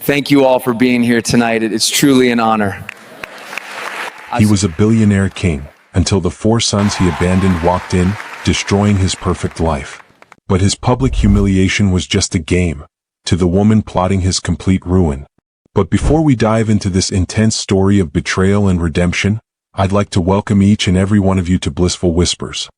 Thank you all for being here tonight. It's truly an honor. He was a billionaire king until the 4 sons he abandoned walked in, destroying his perfect life. But his public humiliation was just a game to the woman plotting his complete ruin. But before we dive into this intense story of betrayal and redemption, I'd like to welcome each and every one of you to Blissful Whispers.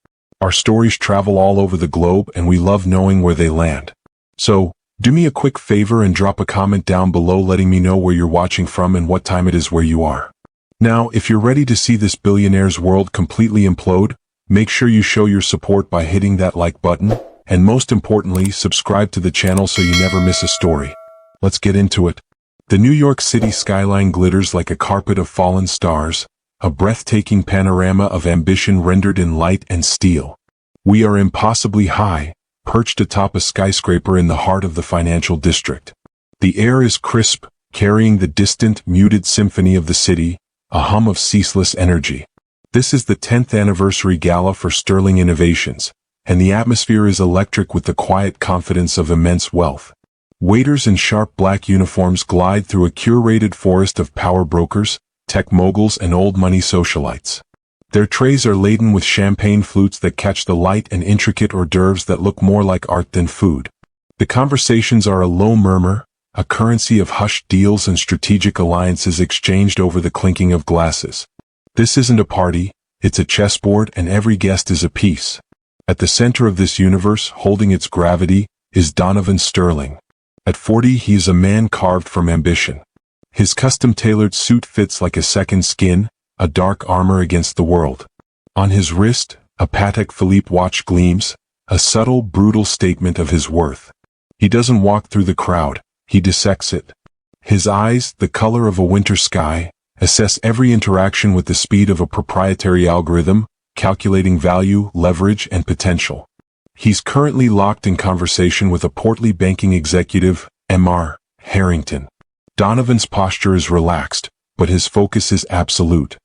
Our stories travel all over the globe and we love knowing where they land. So, do me a quick favor and drop a comment down below letting me know where you're watching from and what time it is where you are. Now, if you're ready to see this billionaire's world completely implode, make sure you show your support by hitting that like button, and most importantly, subscribe to the channel so you never miss a story. Let's get into it. The New York City skyline glitters like a carpet of fallen stars, a breathtaking panorama of ambition rendered in light and steel. We are impossibly high, perched atop a skyscraper in the heart of the financial district. The air is crisp, carrying the distant, muted symphony of the city, a hum of ceaseless energy. This is the 10th anniversary gala for Sterling Innovations, and the atmosphere is electric with the quiet confidence of immense wealth. Waiters in sharp black uniforms glide through a curated forest of power brokers, tech moguls, and old money socialites. Their trays are laden with champagne flutes that catch the light and intricate hors d'oeuvres that look more like art than food. The conversations are a low murmur, a currency of hushed deals and strategic alliances exchanged over the clinking of glasses. This isn't a party, it's a chessboard and every guest is a piece. At the center of this universe, holding its gravity, is Donovan Sterling. At 40, he is a man carved from ambition. His custom-tailored suit fits like a second skin, a dark armor against the world. On his wrist, a Patek Philippe watch gleams, a subtle, brutal statement of his worth. He doesn't walk through the crowd, he dissects it. His eyes, the color of a winter sky, assess every interaction with the speed of a proprietary algorithm, calculating value, leverage, and potential. He's currently locked in conversation with a portly banking executive, Mr. Harrington. Donovan's posture is relaxed, but his focus is absolute.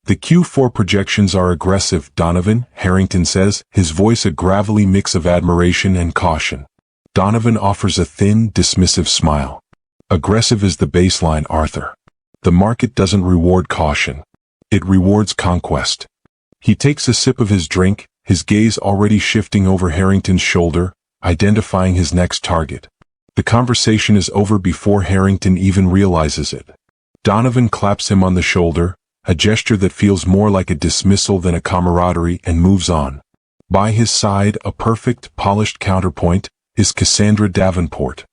The Q4 projections are aggressive, Donovan, Harrington says, his voice a gravelly mix of admiration and caution. Donovan offers a thin, dismissive smile. Aggressive is the baseline, Arthur. The market doesn't reward caution. It rewards conquest. He takes a sip of his drink, his gaze already shifting over Harrington's shoulder, identifying his next target. The conversation is over before Harrington even realizes it. Donovan claps him on the shoulder, a gesture that feels more like a dismissal than a camaraderie, and moves on. By his side, a perfect, polished counterpoint, is Cassandra Davenport.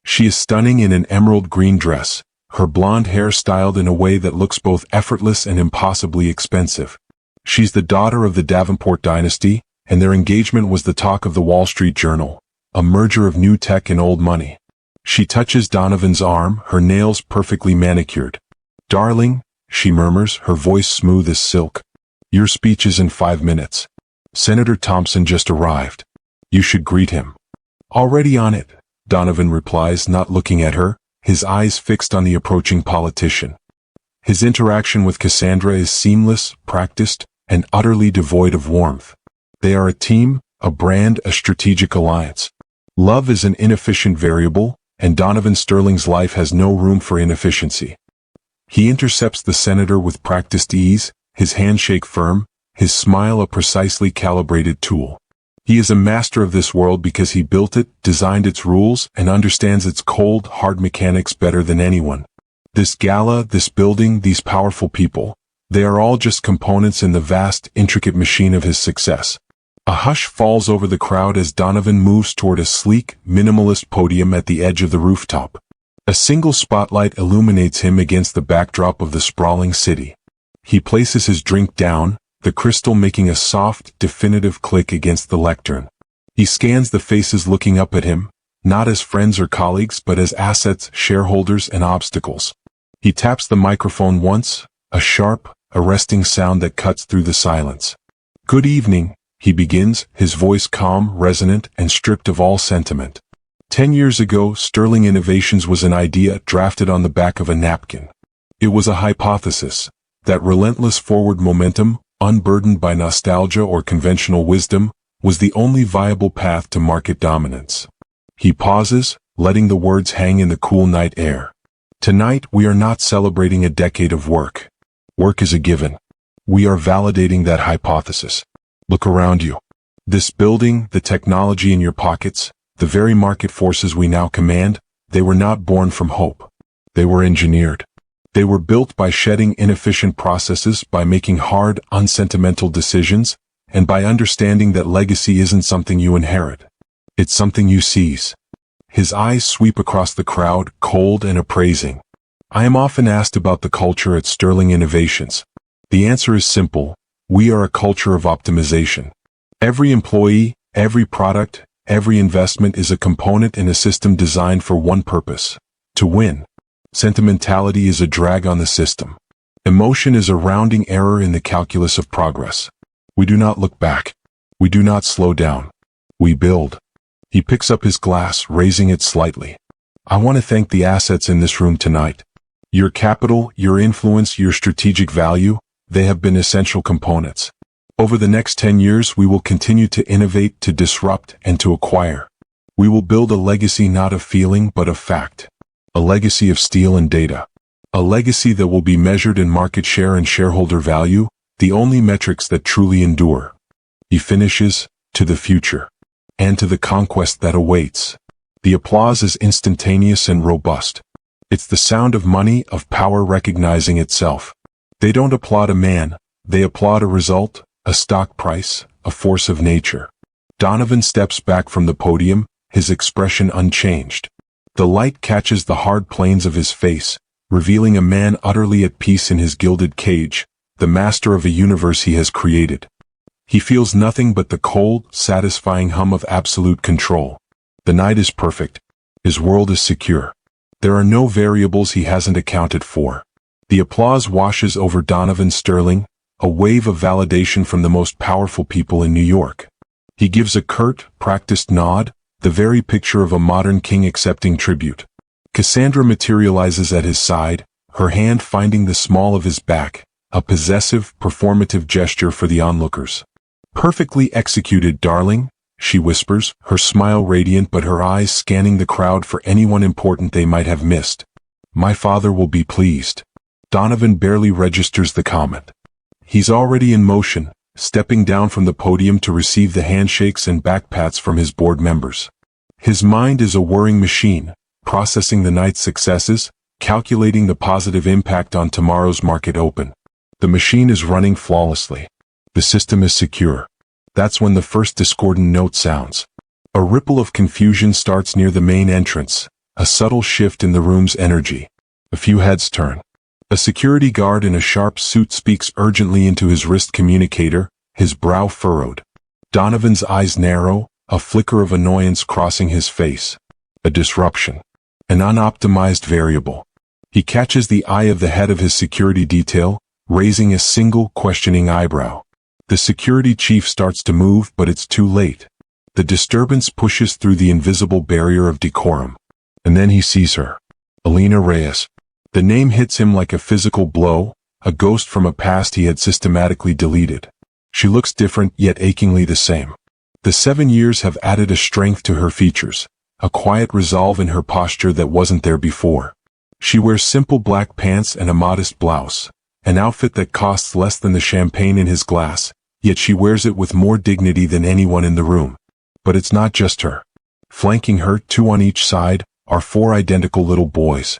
She is stunning in an emerald green dress, her blonde hair styled in a way that looks both effortless and impossibly expensive. She's the daughter of the Davenport dynasty, and their engagement was the talk of the Wall Street Journal, a merger of new tech and old money. She touches Donovan's arm, her nails perfectly manicured. "Darling," she murmurs, her voice smooth as silk. "Your speech is in 5 minutes. Senator Thompson just arrived. You should greet him." "Already on it," Donovan replies, not looking at her, his eyes fixed on the approaching politician. His interaction with Cassandra is seamless, practiced, and utterly devoid of warmth. They are a team, a brand, a strategic alliance. Love is an inefficient variable, and Donovan Sterling's life has no room for inefficiency. He intercepts the senator with practiced ease, his handshake firm, his smile a precisely calibrated tool. He is a master of this world because he built it, designed its rules, and understands its cold, hard mechanics better than anyone. This gala, this building, these powerful people, they are all just components in the vast, intricate machine of his success. A hush falls over the crowd as Donovan moves toward a sleek, minimalist podium at the edge of the rooftop. A single spotlight illuminates him against the backdrop of the sprawling city. He places his drink down, the crystal making a soft, definitive click against the lectern. He scans the faces looking up at him, not as friends or colleagues but as assets, shareholders, and obstacles. He taps the microphone once, a sharp, arresting sound that cuts through the silence. "Good evening," he begins, his voice calm, resonant, and stripped of all sentiment. 10 years ago, Sterling Innovations was an idea drafted on the back of a napkin. It was a hypothesis, that relentless forward momentum, unburdened by nostalgia or conventional wisdom, was the only viable path to market dominance. He pauses, letting the words hang in the cool night air. Tonight, we are not celebrating a decade of work. Work is a given. We are validating that hypothesis. Look around you. This building, the technology in your pockets, the very market forces we now command, they were not born from hope. They were engineered. They were built by shedding inefficient processes, by making hard, unsentimental decisions, and by understanding that legacy isn't something you inherit. It's something you seize. His eyes sweep across the crowd, cold and appraising. I am often asked about the culture at Sterling Innovations. The answer is simple. We are a culture of optimization. Every employee, every product, every investment is a component in a system designed for one purpose: to win. Sentimentality is a drag on the system. Emotion is a rounding error in the calculus of progress. We do not look back. We do not slow down. We build. He picks up his glass, raising it slightly. I want to thank the assets in this room tonight. Your capital, your influence, your strategic value, they have been essential components. Over the next 10 years, we will continue to innovate, to disrupt, and to acquire. We will build a legacy not of feeling but of fact. A legacy of steel and data. A legacy that will be measured in market share and shareholder value, the only metrics that truly endure. He finishes, to the future. And to the conquest that awaits. The applause is instantaneous and robust. It's the sound of money, of power recognizing itself. They don't applaud a man, they applaud a result, a stock price, a force of nature. Donovan steps back from the podium, his expression unchanged. The light catches the hard planes of his face, revealing a man utterly at peace in his gilded cage, the master of a universe he has created. He feels nothing but the cold, satisfying hum of absolute control. The night is perfect. His world is secure. There are no variables he hasn't accounted for. The applause washes over Donovan Sterling, a wave of validation from the most powerful people in New York. He gives a curt, practiced nod, the very picture of a modern king accepting tribute. Cassandra materializes at his side, her hand finding the small of his back, a possessive, performative gesture for the onlookers. "Perfectly executed, darling," she whispers, her smile radiant but her eyes scanning the crowd for anyone important they might have missed. "My father will be pleased." Donovan barely registers the comment. He's already in motion, stepping down from the podium to receive the handshakes and backpats from his board members. His mind is a whirring machine, processing the night's successes, calculating the positive impact on tomorrow's market open. The machine is running flawlessly. The system is secure. That's when the first discordant note sounds. A ripple of confusion starts near the main entrance, a subtle shift in the room's energy. A few heads turn. A security guard in a sharp suit speaks urgently into his wrist communicator, his brow furrowed. Donovan's eyes narrow, a flicker of annoyance crossing his face. A disruption. An unoptimized variable. He catches the eye of the head of his security detail, raising a single questioning eyebrow. The security chief starts to move, but it's too late. The disturbance pushes through the invisible barrier of decorum. And then he sees her. Alina Reyes. The name hits him like a physical blow, a ghost from a past he had systematically deleted. She looks different, yet achingly the same. The 7 years have added a strength to her features, a quiet resolve in her posture that wasn't there before. She wears simple black pants and a modest blouse, an outfit that costs less than the champagne in his glass, yet she wears it with more dignity than anyone in the room. But it's not just her. Flanking her, 2 on each side, are 4 identical little boys.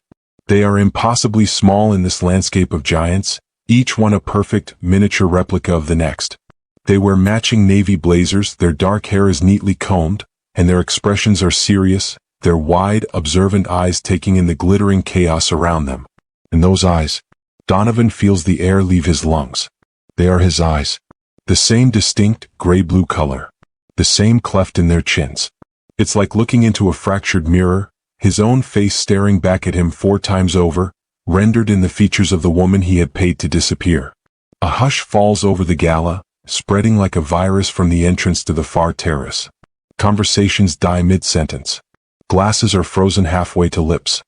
They are impossibly small in this landscape of giants, each one a perfect, miniature replica of the next. They wear matching navy blazers, their dark hair is neatly combed, and their expressions are serious, their wide, observant eyes taking in the glittering chaos around them. In those eyes, Donovan feels the air leave his lungs. They are his eyes. The same distinct, gray-blue color. The same cleft in their chins. It's like looking into a fractured mirror, his own face staring back at him 4 times over, rendered in the features of the woman he had paid to disappear. A hush falls over the gala, spreading like a virus from the entrance to the far terrace. Conversations die mid-sentence. Glasses are frozen halfway to lips.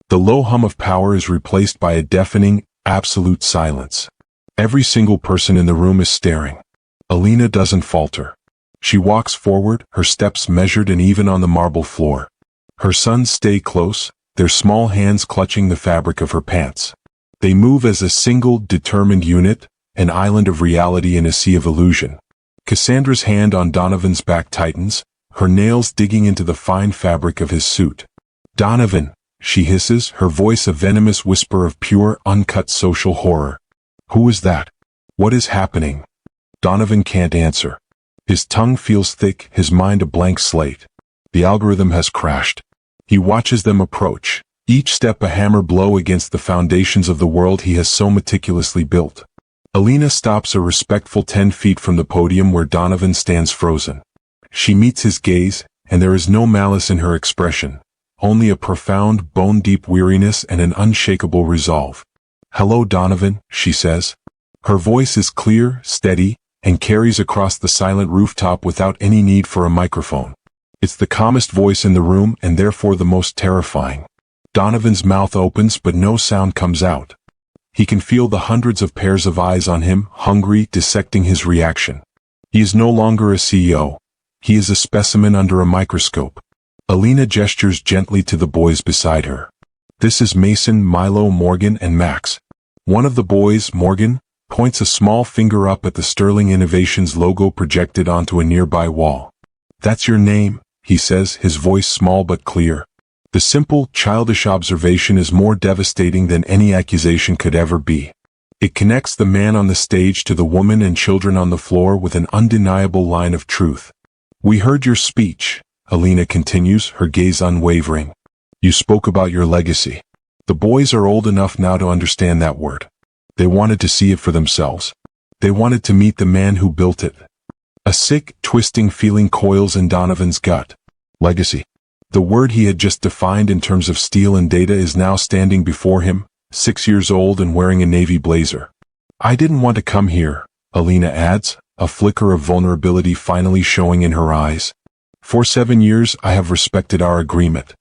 The low hum of power is replaced by a deafening, absolute silence. Every single person in the room is staring. Alina doesn't falter. She walks forward, her steps measured and even on the marble floor. Her sons stay close, their small hands clutching the fabric of her pants. They move as a single, determined unit, an island of reality in a sea of illusion. Cassandra's hand on Donovan's back tightens, her nails digging into the fine fabric of his suit. "Donovan," she hisses, her voice a venomous whisper of pure, uncut social horror. "Who is that? What is happening?" Donovan can't answer. His tongue feels thick, his mind a blank slate. The algorithm has crashed. He watches them approach, each step a hammer blow against the foundations of the world he has so meticulously built. Alina stops a respectful 10 feet from the podium where Donovan stands frozen. She meets his gaze, and there is no malice in her expression, only a profound, bone-deep weariness and an unshakable resolve. "Hello, Donovan," she says. Her voice is clear, steady, and carries across the silent rooftop without any need for a microphone. It's the calmest voice in the room and therefore the most terrifying. Donovan's mouth opens but no sound comes out. He can feel the hundreds of pairs of eyes on him, hungry, dissecting his reaction. He is no longer a CEO. He is a specimen under a microscope. Alina gestures gently to the boys beside her. This is Mason, Milo, Morgan, and Max. One of the boys, Morgan, points a small finger up at the Sterling Innovations logo projected onto a nearby wall. "That's your name," he says, his voice small but clear. The simple, childish observation is more devastating than any accusation could ever be. It connects the man on the stage to the woman and children on the floor with an undeniable line of truth. "We heard your speech," Alina continues, her gaze unwavering. "You spoke about your legacy. The boys are old enough now to understand that word. They wanted to see it for themselves. They wanted to meet the man who built it." A sick, twisting feeling coils in Donovan's gut. Legacy. The word he had just defined in terms of steel and data is now standing before him, 6 years old and wearing a navy blazer. "I didn't want to come here," Alina adds, a flicker of vulnerability finally showing in her eyes. "For 7 years I have respected our agreement.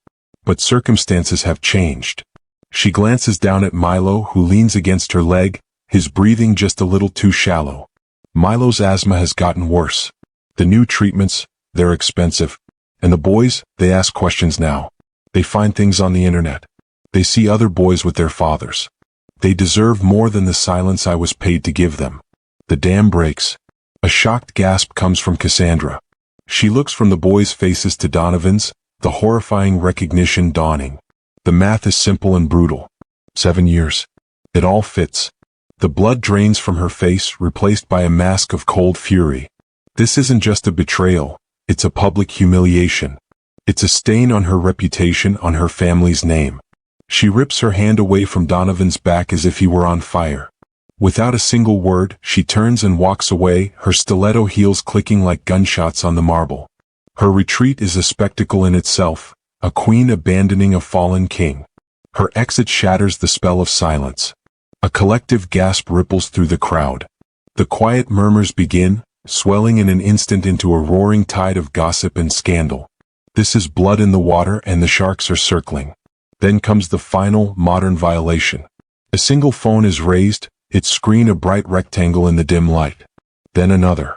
But circumstances have changed." She glances down at Milo, who leans against her leg, his breathing just a little too shallow. Milo's asthma has gotten worse. The new treatments, they're expensive. And the boys, they ask questions now. They find things on the internet. They see other boys with their fathers. They deserve more than the silence I was paid to give them. The dam breaks. A shocked gasp comes from Cassandra. She looks from the boys' faces to Donovan's, the horrifying recognition dawning. The math is simple and brutal. 7 years. It all fits. The blood drains from her face, replaced by a mask of cold fury. This isn't just a betrayal. It's a public humiliation. It's a stain on her reputation, on her family's name. She rips her hand away from Donovan's back as if he were on fire. Without a single word, she turns and walks away, her stiletto heels clicking like gunshots on the marble. Her retreat is a spectacle in itself, a queen abandoning a fallen king. Her exit shatters the spell of silence. A collective gasp ripples through the crowd. The quiet murmurs begin, swelling in an instant into a roaring tide of gossip and scandal. This is blood in the water and the sharks are circling. Then comes the final, modern violation. A single phone is raised, its screen a bright rectangle in the dim light. Then another.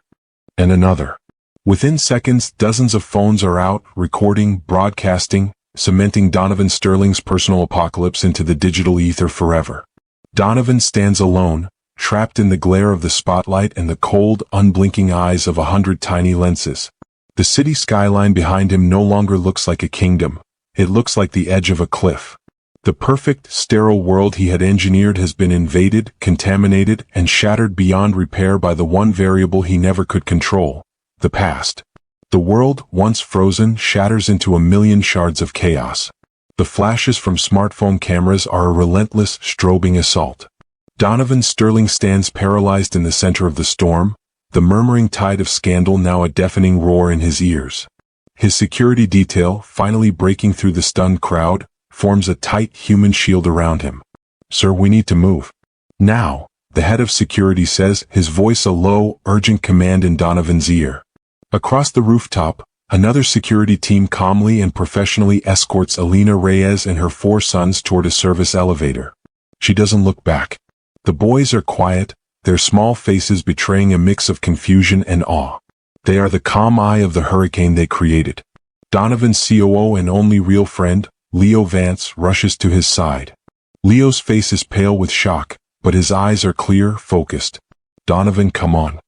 And another. Within seconds, dozens of phones are out, recording, broadcasting, cementing Donovan Sterling's personal apocalypse into the digital ether forever. Donovan stands alone, trapped in the glare of the spotlight and the cold, unblinking eyes of 100 tiny lenses. The city skyline behind him no longer looks like a kingdom. It looks like the edge of a cliff. The perfect, sterile world he had engineered has been invaded, contaminated, and shattered beyond repair by the one variable he never could control: the past. The world, once frozen, shatters into a million shards of chaos. The flashes from smartphone cameras are a relentless, strobing assault. Donovan Sterling stands paralyzed in the center of the storm, the murmuring tide of scandal now a deafening roar in his ears. His security detail, finally breaking through the stunned crowd, forms a tight human shield around him. "Sir, we need to move. Now," the head of security says, his voice a low, urgent command in Donovan's ear. Across the rooftop, another security team calmly and professionally escorts Alina Reyes and her 4 sons toward a service elevator. She doesn't look back. The boys are quiet, their small faces betraying a mix of confusion and awe. They are the calm eye of the hurricane they created. Donovan's COO and only real friend, Leo Vance rushes to his side. Leo's face is pale with shock, but his eyes are clear, focused. Donovan, come on.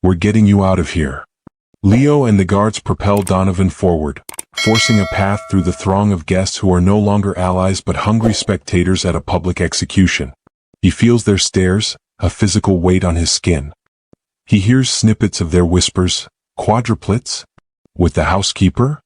We're getting you out of here. Leo and the guards propel Donovan forward, forcing a path through the throng of guests who are no longer allies but hungry spectators at a public execution. He feels their stares, a physical weight on his skin. He hears snippets of their whispers. Quadruplets? With the housekeeper?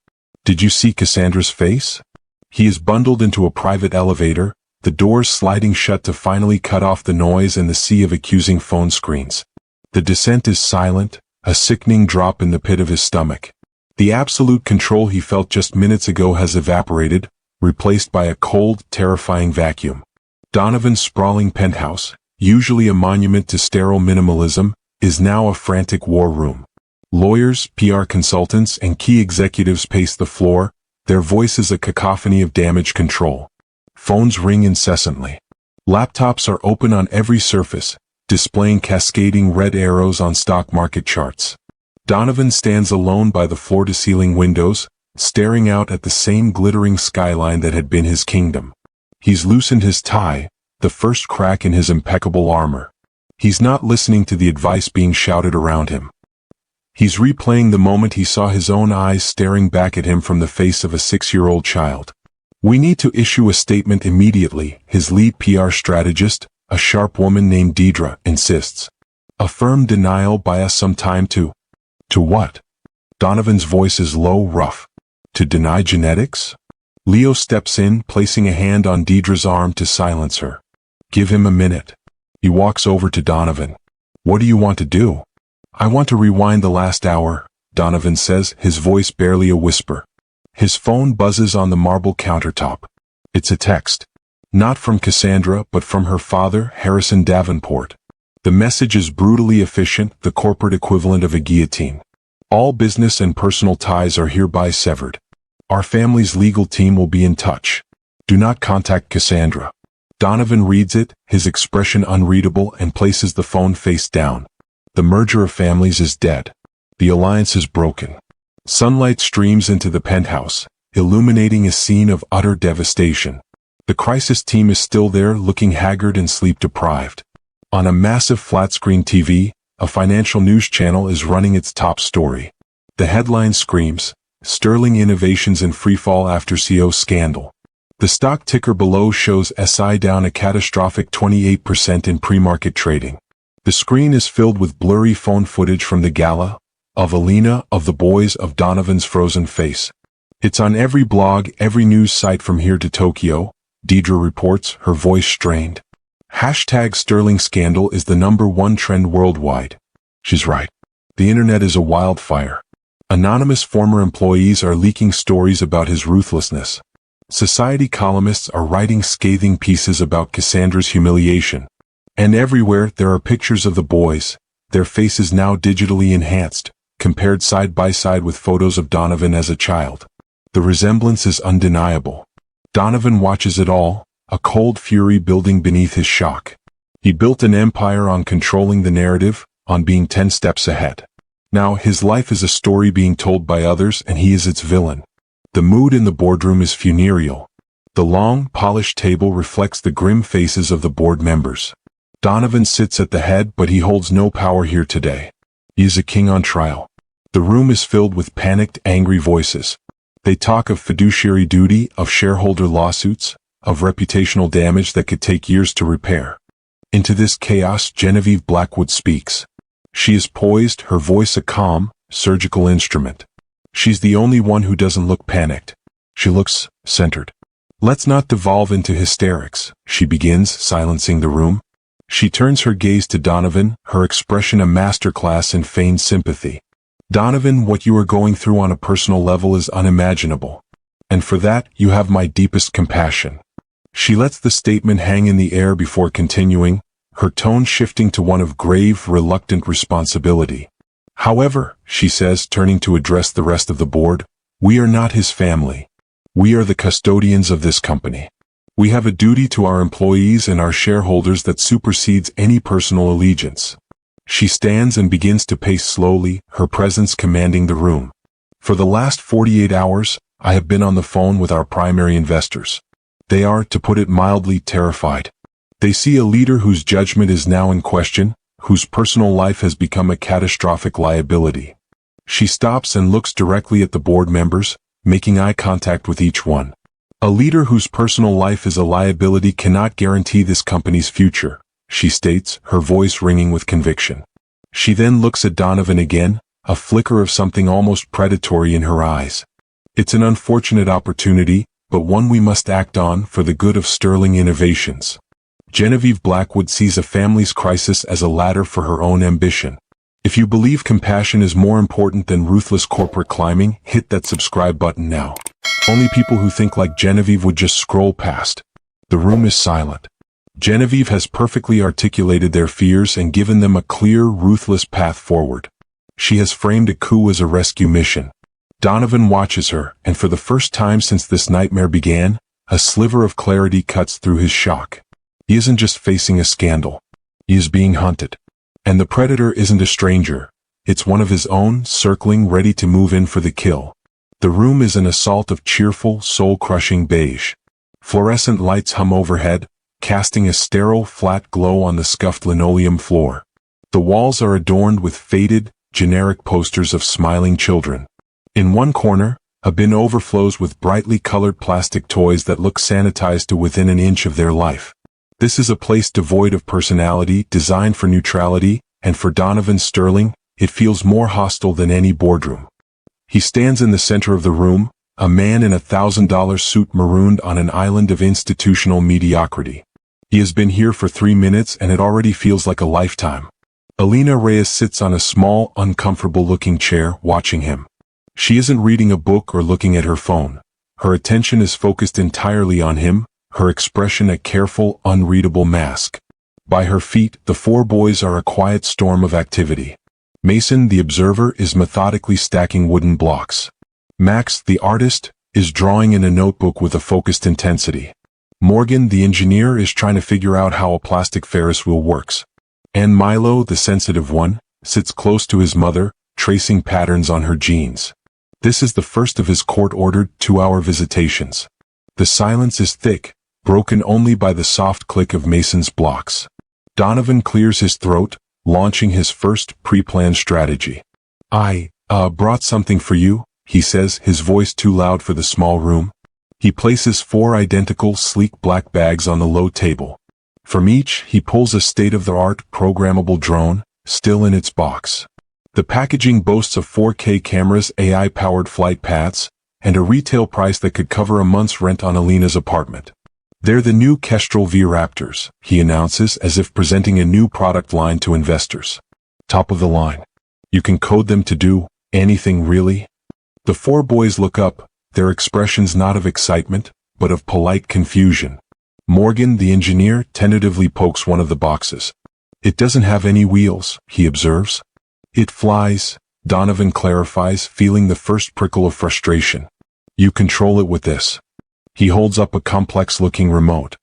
Did you see Cassandra's face? He is bundled into a private elevator, the doors sliding shut to finally cut off the noise and the sea of accusing phone screens. The descent is silent, a sickening drop in the pit of his stomach. The absolute control he felt just minutes ago has evaporated, replaced by a cold, terrifying vacuum. Donovan's sprawling penthouse, usually a monument to sterile minimalism, is now a frantic war room. Lawyers, PR consultants, and key executives pace the floor, their voices a cacophony of damage control. Phones ring incessantly. Laptops are open on every surface, displaying cascading red arrows on stock market charts. Donovan stands alone by the floor-to-ceiling windows, staring out at the same glittering skyline that had been his kingdom. He's loosened his tie, the first crack in his impeccable armor. He's not listening to the advice being shouted around him. He's replaying the moment he saw his own eyes staring back at him from the face of a 6-year-old child. We need to issue a statement immediately, his lead PR strategist, a sharp woman named Deidre, insists. A firm denial by us sometime to what? Donovan's voice is low, rough. To deny genetics? Leo steps in, placing a hand on Deidre's arm to silence her. Give him a minute. He walks over to Donovan. What do you want to do? I want to rewind the last hour, Donovan says, his voice barely a whisper. His phone buzzes on the marble countertop. It's a text. Not from Cassandra, but from her father, Harrison Davenport. The message is brutally efficient, the corporate equivalent of a guillotine. All business and personal ties are hereby severed. Our family's legal team will be in touch. Do not contact Cassandra. Donovan reads it, his expression unreadable, and places the phone face down. The merger of families is dead. The alliance is broken. Sunlight streams into the penthouse, illuminating a scene of utter devastation. The crisis team is still there, looking haggard and sleep-deprived. On a massive flat-screen TV, a financial news channel is running its top story. The headline screams, "Sterling innovations in freefall after CO scandal." The stock ticker below shows SI down a catastrophic 28% in pre-market trading. The screen is filled with blurry phone footage from the gala, of Alina, of the boys, of Donovan's frozen face. It's on every blog, every news site from here to Tokyo, Deidre reports, her voice strained. Hashtag Sterling scandal is the #1 trend worldwide. She's right. The internet is a wildfire. Anonymous former employees are leaking stories about his ruthlessness. Society columnists are writing scathing pieces about Cassandra's humiliation. And everywhere there are pictures of the boys, their faces now digitally enhanced, compared side by side with photos of Donovan as a child. The resemblance is undeniable. Donovan watches it all, a cold fury building beneath his shock. He built an empire on controlling the narrative, on being 10 steps ahead. Now his life is a story being told by others, and he is its villain. The mood in the boardroom is funereal. The long, polished table reflects the grim faces of the board members. Donovan sits at the head, but he holds no power here today. He is a king on trial. The room is filled with panicked, angry voices. They talk of fiduciary duty, of shareholder lawsuits, of reputational damage that could take years to repair. Into this chaos, Genevieve Blackwood speaks. She is poised, her voice a calm, surgical instrument. She's the only one who doesn't look panicked. She looks centered. Let's not devolve into hysterics, she begins, silencing the room. She turns her gaze to Donovan, her expression a masterclass in feigned sympathy. Donovan, what you are going through on a personal level is unimaginable. And for that, you have my deepest compassion. She lets the statement hang in the air before continuing, her tone shifting to one of grave, reluctant responsibility. However, she says, turning to address the rest of the board, we are not his family. We are the custodians of this company. We have a duty to our employees and our shareholders that supersedes any personal allegiance. She stands and begins to pace slowly, her presence commanding the room. For the last 48 hours, I have been on the phone with our primary investors. They are, to put it mildly, terrified. They see a leader whose judgment is now in question, whose personal life has become a catastrophic liability. She stops and looks directly at the board members, making eye contact with each one. A leader whose personal life is a liability cannot guarantee this company's future, she states, her voice ringing with conviction. She then looks at Donovan again, a flicker of something almost predatory in her eyes. It's an unfortunate opportunity, but one we must act on for the good of Sterling Innovations. Genevieve Blackwood sees a family's crisis as a ladder for her own ambition. If you believe compassion is more important than ruthless corporate climbing, hit that subscribe button now. Only people who think like Genevieve would just scroll past. The room is silent. Genevieve has perfectly articulated their fears and given them a clear, ruthless path forward. She has framed a coup as a rescue mission. Donovan watches her, and for the first time since this nightmare began, a sliver of clarity cuts through his shock. He isn't just facing a scandal. He is being hunted. And the predator isn't a stranger. It's one of his own, circling, ready to move in for the kill. The room is an assault of cheerful, soul-crushing beige. Fluorescent lights hum overhead, casting a sterile, flat glow on the scuffed linoleum floor. The walls are adorned with faded, generic posters of smiling children. In one corner, a bin overflows with brightly colored plastic toys that look sanitized to within an inch of their life. This is a place devoid of personality, designed for neutrality, and for Donovan Sterling, it feels more hostile than any boardroom. He stands in the center of the room, a man in $1,000 suit marooned on an island of institutional mediocrity. He has been here for 3 minutes and it already feels like a lifetime. Alina Reyes sits on a small, uncomfortable-looking chair, watching him. She isn't reading a book or looking at her phone. Her attention is focused entirely on him, her expression a careful, unreadable mask. By her feet, the 4 boys are a quiet storm of activity. Mason, the observer, is methodically stacking wooden blocks. Max, the artist, is drawing in a notebook with a focused intensity. Morgan, the engineer, is trying to figure out how a plastic Ferris wheel works. And Milo, the sensitive one, sits close to his mother, tracing patterns on her jeans. This is the first of his court-ordered 2-hour visitations. The silence is thick, broken only by the soft click of Mason's blocks. Donovan clears his throat, launching his first pre-planned strategy. I brought something for you, he says, his voice too loud for the small room. He places 4 identical, sleek black bags on the low table. From each, he pulls a state-of-the-art programmable drone, still in its box. The packaging boasts of 4K cameras, AI-powered flight paths, and a retail price that could cover a month's rent on Alina's apartment. They're the new Kestrel V-Raptors, he announces as if presenting a new product line to investors. Top of the line. You can code them to do anything really. The 4 boys look up, their expressions not of excitement, but of polite confusion. Morgan, the engineer, tentatively pokes one of the boxes. It doesn't have any wheels, he observes. It flies, Donovan clarifies, feeling the first prickle of frustration. You control it with this. He holds up a complex-looking remote.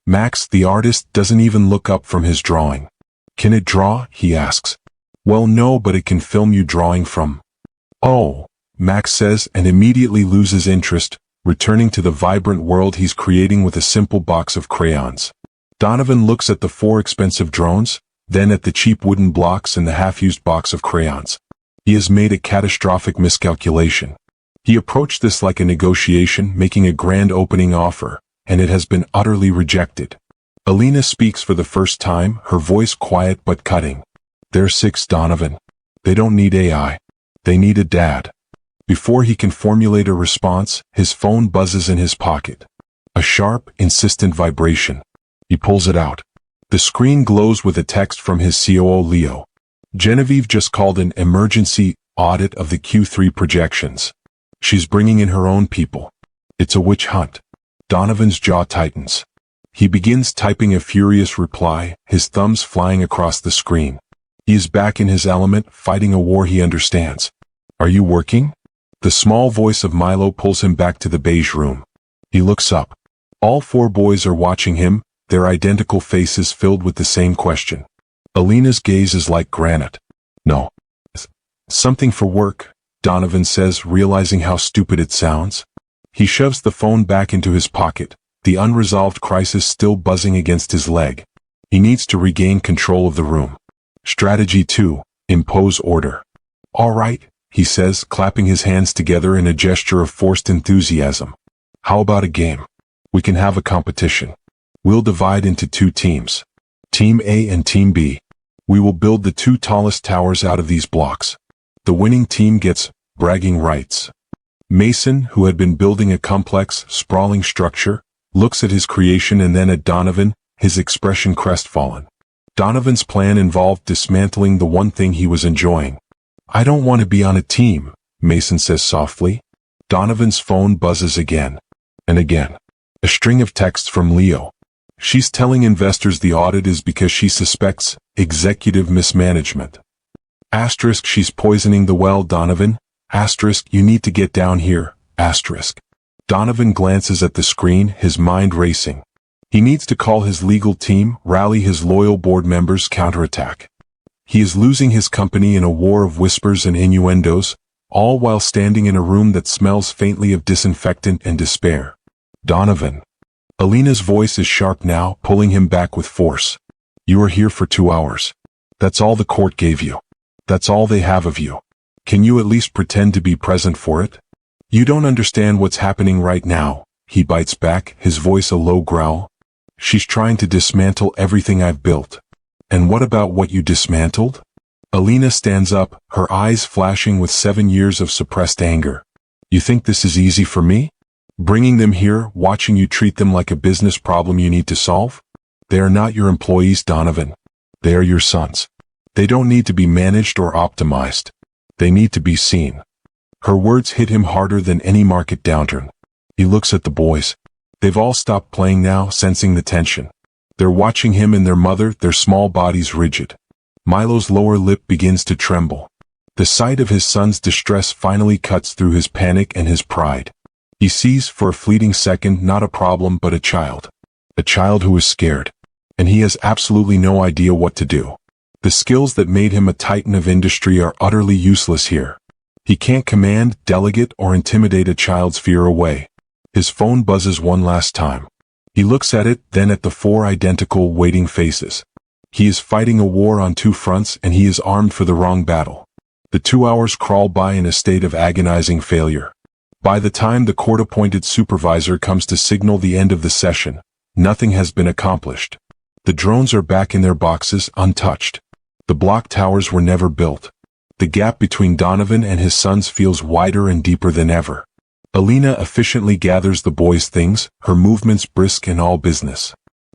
Max, the artist, doesn't even look up from his drawing. Can it draw? He asks. Well, no, but it can film you drawing from. Oh, Max says and immediately loses interest, returning to the vibrant world he's creating with a simple box of crayons. Donovan looks at the 4 expensive drones, then at the cheap wooden blocks and the half-used box of crayons. He has made a catastrophic miscalculation. He approached this like a negotiation, making a grand opening offer, and it has been utterly rejected. Alina speaks for the first time, her voice quiet but cutting. They're 6, Donovan. They don't need AI. They need a dad. Before he can formulate a response, his phone buzzes in his pocket. A sharp, insistent vibration. He pulls it out. The screen glows with a text from his COO Leo. Genevieve just called an emergency audit of the Q3 projections. She's bringing in her own people. It's a witch hunt. Donovan's jaw tightens. He begins typing a furious reply, his thumbs flying across the screen. He is back in his element, fighting a war he understands. Are you working? The small voice of Milo pulls him back to the beige room. He looks up. All 4 boys are watching him, their identical faces filled with the same question. Alina's gaze is like granite. No. Something for work, Donovan says, realizing how stupid it sounds. He shoves the phone back into his pocket, the unresolved crisis still buzzing against his leg. He needs to regain control of the room. Strategy 2. Impose order. All right, he says, clapping his hands together in a gesture of forced enthusiasm. How about a game? We can have a competition. We'll divide into 2 teams. Team A and Team B. We will build the 2 tallest towers out of these blocks. The winning team gets bragging rights. Mason, who had been building a complex, sprawling structure, looks at his creation and then at Donovan, his expression crestfallen. Donovan's plan involved dismantling the one thing he was enjoying. I don't want to be on a team, Mason says softly. Donovan's phone buzzes again. And again. A string of texts from Leo. She's telling investors the audit is because she suspects executive mismanagement. Asterisk, she's poisoning the well, Donovan. Asterisk, you need to get down here. Asterisk. Donovan glances at the screen, his mind racing. He needs to call his legal team, rally his loyal board members, counterattack. He is losing his company in a war of whispers and innuendos, all while standing in a room that smells faintly of disinfectant and despair. Donovan. Alina's voice is sharp now, pulling him back with force. You are here for 2 hours. That's all the court gave you. That's all they have of you. Can you at least pretend to be present for it? You don't understand what's happening right now, he bites back, his voice a low growl. She's trying to dismantle everything I've built. And what about what you dismantled? Alina stands up, her eyes flashing with 7 years of suppressed anger. You think this is easy for me? Bringing them here, watching you treat them like a business problem you need to solve? They are not your employees, Donovan. They are your sons. They don't need to be managed or optimized. They need to be seen. Her words hit him harder than any market downturn. He looks at the boys. They've all stopped playing now, sensing the tension. They're watching him and their mother, their small bodies rigid. Milo's lower lip begins to tremble. The sight of his son's distress finally cuts through his panic and his pride. He sees, for a fleeting second, not a problem but a child. A child who is scared. And he has absolutely no idea what to do. The skills that made him a titan of industry are utterly useless here. He can't command, delegate, or intimidate a child's fear away. His phone buzzes one last time. He looks at it, then at the 4 identical, waiting faces. He is fighting a war on 2 fronts and he is armed for the wrong battle. The 2 hours crawl by in a state of agonizing failure. By the time the court-appointed supervisor comes to signal the end of the session, nothing has been accomplished. The drones are back in their boxes, untouched. The block towers were never built. The gap between Donovan and his sons feels wider and deeper than ever. Alina efficiently gathers the boys' things, her movements brisk and all business.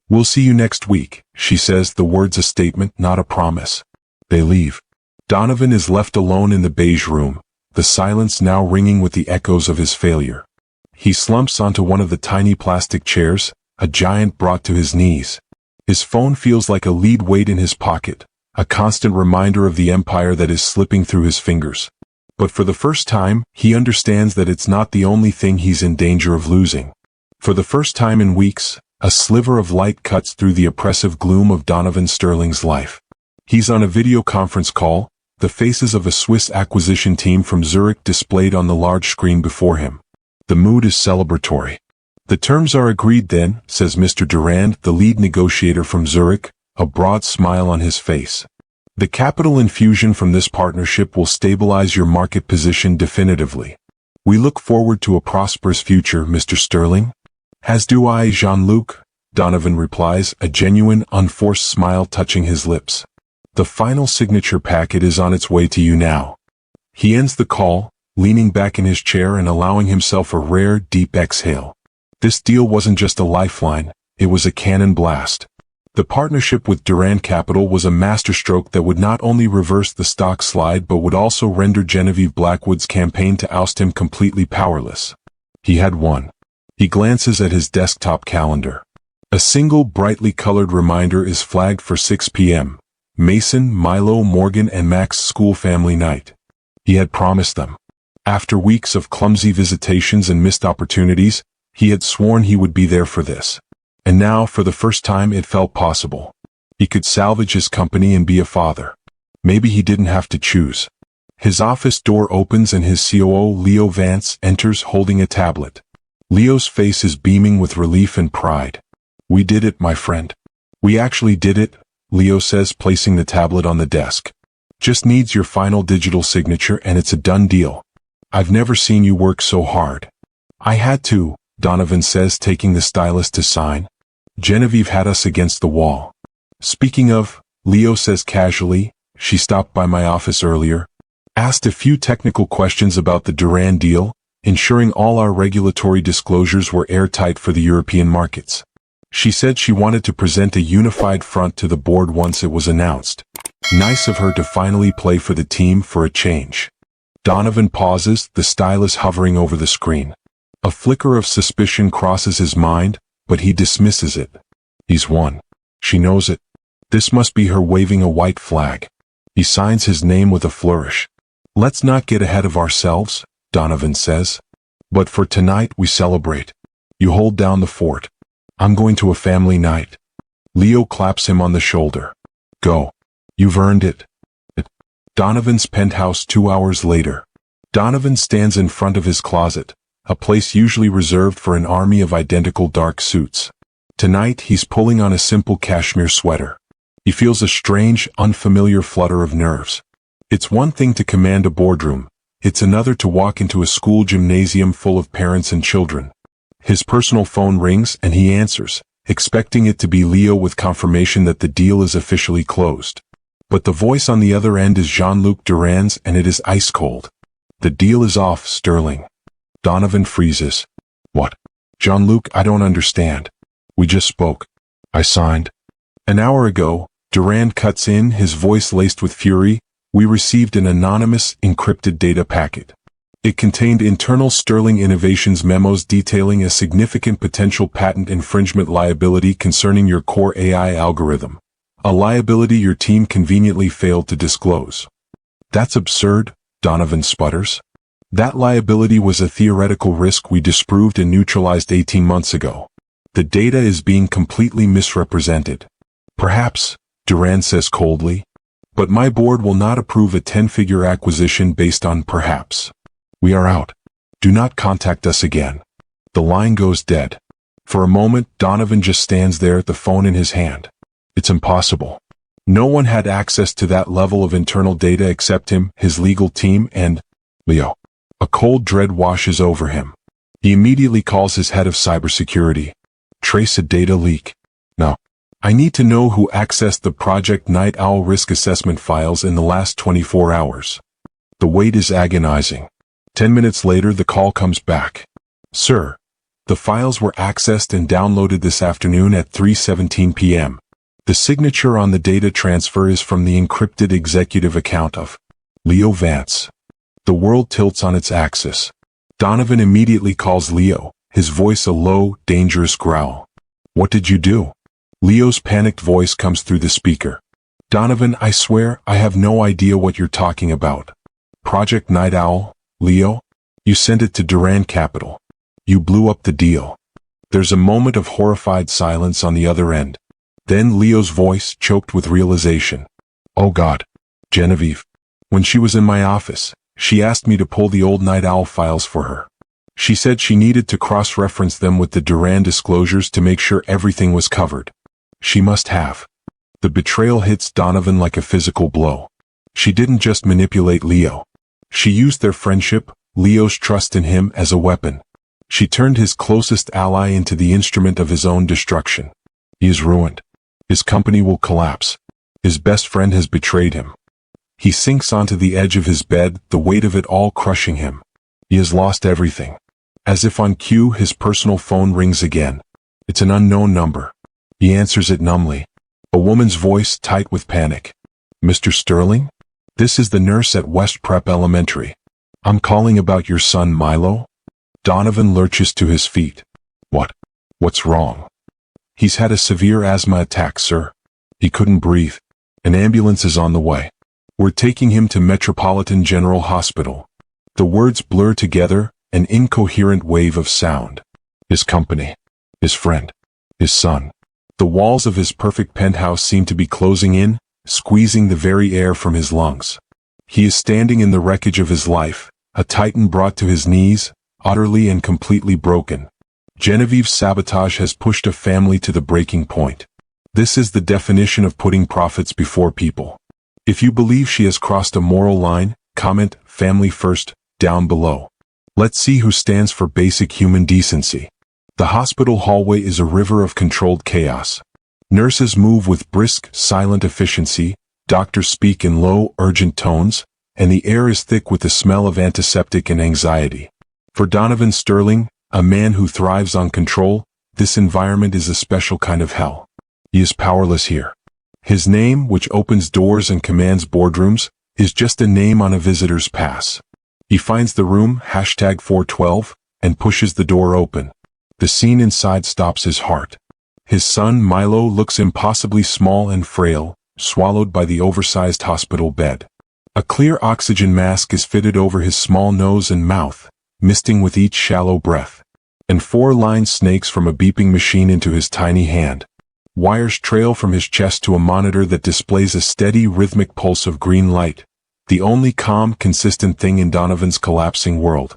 We'll see you next week, she says, the words a statement, not a promise. They leave. Donovan is left alone in the beige room, the silence now ringing with the echoes of his failure. He slumps onto one of the tiny plastic chairs, a giant brought to his knees. His phone feels like a lead weight in his pocket, a constant reminder of the empire that is slipping through his fingers. But for the first time, he understands that it's not the only thing he's in danger of losing. For the first time in weeks, a sliver of light cuts through the oppressive gloom of Donovan Sterling's life. He's on a video conference call, the faces of a Swiss acquisition team from Zurich displayed on the large screen before him. The mood is celebratory. The terms are agreed then, says Mr. Durand, the lead negotiator from Zurich, a broad smile on his face. The capital infusion from this partnership will stabilize your market position definitively. We look forward to a prosperous future, Mr. Sterling. As do I, Jean-Luc, Donovan replies, a genuine, unforced smile touching his lips. The final signature packet is on its way to you now. He ends the call, leaning back in his chair and allowing himself a rare, deep exhale. This deal wasn't just a lifeline, it was a cannon blast. The partnership with Durand Capital was a masterstroke that would not only reverse the stock slide but would also render Genevieve Blackwood's campaign to oust him completely powerless. He had won. He glances at his desktop calendar. A single brightly colored reminder is flagged for 6 p.m. Mason, Milo, Morgan, and Mac's school family night. He had promised them. After weeks of clumsy visitations and missed opportunities, he had sworn he would be there for this. And now, for the first time, it felt possible. He could salvage his company and be a father. Maybe he didn't have to choose. His office door opens and his COO, Leo Vance, enters holding a tablet. Leo's face is beaming with relief and pride. We did it, my friend. We actually did it, Leo says, placing the tablet on the desk. Just needs your final digital signature and it's a done deal. I've never seen you work so hard. I had to, Donovan says, taking the stylus to sign. Genevieve had us against the wall. Speaking of, Leo says casually, she stopped by my office earlier, asked a few technical questions about the Duran deal, ensuring all our regulatory disclosures were airtight for the European markets. She said she wanted to present a unified front to the board once it was announced. Nice of her to finally play for the team for a change. Donovan pauses, the stylus hovering over the screen. A flicker of suspicion crosses his mind, but he dismisses it. He's won. She knows it. This must be her waving a white flag. He signs his name with a flourish. Let's not get ahead of ourselves, Donovan says. But for tonight we celebrate. You hold down the fort. I'm going to a family night. Leo claps him on the shoulder. Go. You've earned it. Donovan's penthouse 2 hours later. Donovan stands in front of his closet, a place usually reserved for an army of identical dark suits. Tonight he's pulling on a simple cashmere sweater. He feels a strange, unfamiliar flutter of nerves. It's one thing to command a boardroom. It's another to walk into a school gymnasium full of parents and children. His personal phone rings and he answers, expecting it to be Leo with confirmation that the deal is officially closed. But the voice on the other end is Jean-Luc Duran's and it is ice cold. The deal is off, Sterling. Donovan freezes. What? Jean-Luc, I don't understand. We just spoke. I signed. An hour ago, Duran cuts in, his voice laced with fury. We received an anonymous, encrypted data packet. It contained internal Sterling Innovations memos detailing a significant potential patent infringement liability concerning your core AI algorithm. A liability your team conveniently failed to disclose. That's absurd, Donovan sputters. That liability was a theoretical risk we disproved and neutralized 18 months ago. The data is being completely misrepresented. Perhaps, Duran says coldly. But my board will not approve a 10-figure acquisition based on perhaps. We are out. Do not contact us again. The line goes dead. For a moment, Donovan just stands there, the phone in his hand. It's impossible. No one had access to that level of internal data except him, his legal team, and Leo. A cold dread washes over him. He immediately calls his head of cybersecurity. Trace a data leak. No. I need to know who accessed the Project Night Owl risk assessment files in the last 24 hours. The wait is agonizing. 10 minutes later, the call comes back. Sir, the files were accessed and downloaded this afternoon at 3:17 p.m. The signature on the data transfer is from the encrypted executive account of Leo Vance. The world tilts on its axis. Donovan immediately calls Leo, his voice a low, dangerous growl. What did you do? Leo's panicked voice comes through the speaker. Donovan, I swear, I have no idea what you're talking about. Project Night Owl, Leo? You sent it to Duran Capital. You blew up the deal. There's a moment of horrified silence on the other end. Then Leo's voice choked with realization. Oh God, Genevieve. When she was in my office, she asked me to pull the old Night Owl files for her. She said she needed to cross-reference them with the Duran disclosures to make sure everything was covered. She must have. The betrayal hits Donovan like a physical blow. She didn't just manipulate Leo. She used their friendship, Leo's trust in him, as a weapon. She turned his closest ally into the instrument of his own destruction. He is ruined. His company will collapse. His best friend has betrayed him. He sinks onto the edge of his bed, the weight of it all crushing him. He has lost everything. As if on cue, his personal phone rings again. It's an unknown number. He answers it numbly. A woman's voice, tight with panic. Mr. Sterling? This is the nurse at West Prep Elementary. I'm calling about your son Milo. Donovan lurches to his feet. What? What's wrong? He's had a severe asthma attack, sir. He couldn't breathe. An ambulance is on the way. We're taking him to Metropolitan General Hospital. The words blur together, an incoherent wave of sound. His company. His friend. His son. The walls of his perfect penthouse seem to be closing in, squeezing the very air from his lungs. He is standing in the wreckage of his life, a titan brought to his knees, utterly and completely broken, Genevieve's sabotage has pushed a family to the breaking point. This is the definition of putting profits before people. If you believe she has crossed a moral line, comment "family first" down below. Let's see who stands for basic human decency. The hospital hallway is a river of controlled chaos. Nurses move with brisk, silent efficiency, doctors speak in low, urgent tones, and the air is thick with the smell of antiseptic and anxiety. For Donovan Sterling, a man who thrives on control, this environment is a special kind of hell. He is powerless here. His name, which opens doors and commands boardrooms, is just a name on a visitor's pass. He finds the room, #412, and pushes the door open. The scene inside stops his heart. His son, Milo, looks impossibly small and frail, swallowed by the oversized hospital bed. A clear oxygen mask is fitted over his small nose and mouth, misting with each shallow breath. And 4 line snakes from a beeping machine into his tiny hand. Wires trail from his chest to a monitor that displays a steady, rhythmic pulse of green light, the only calm, consistent thing in Donovan's collapsing world.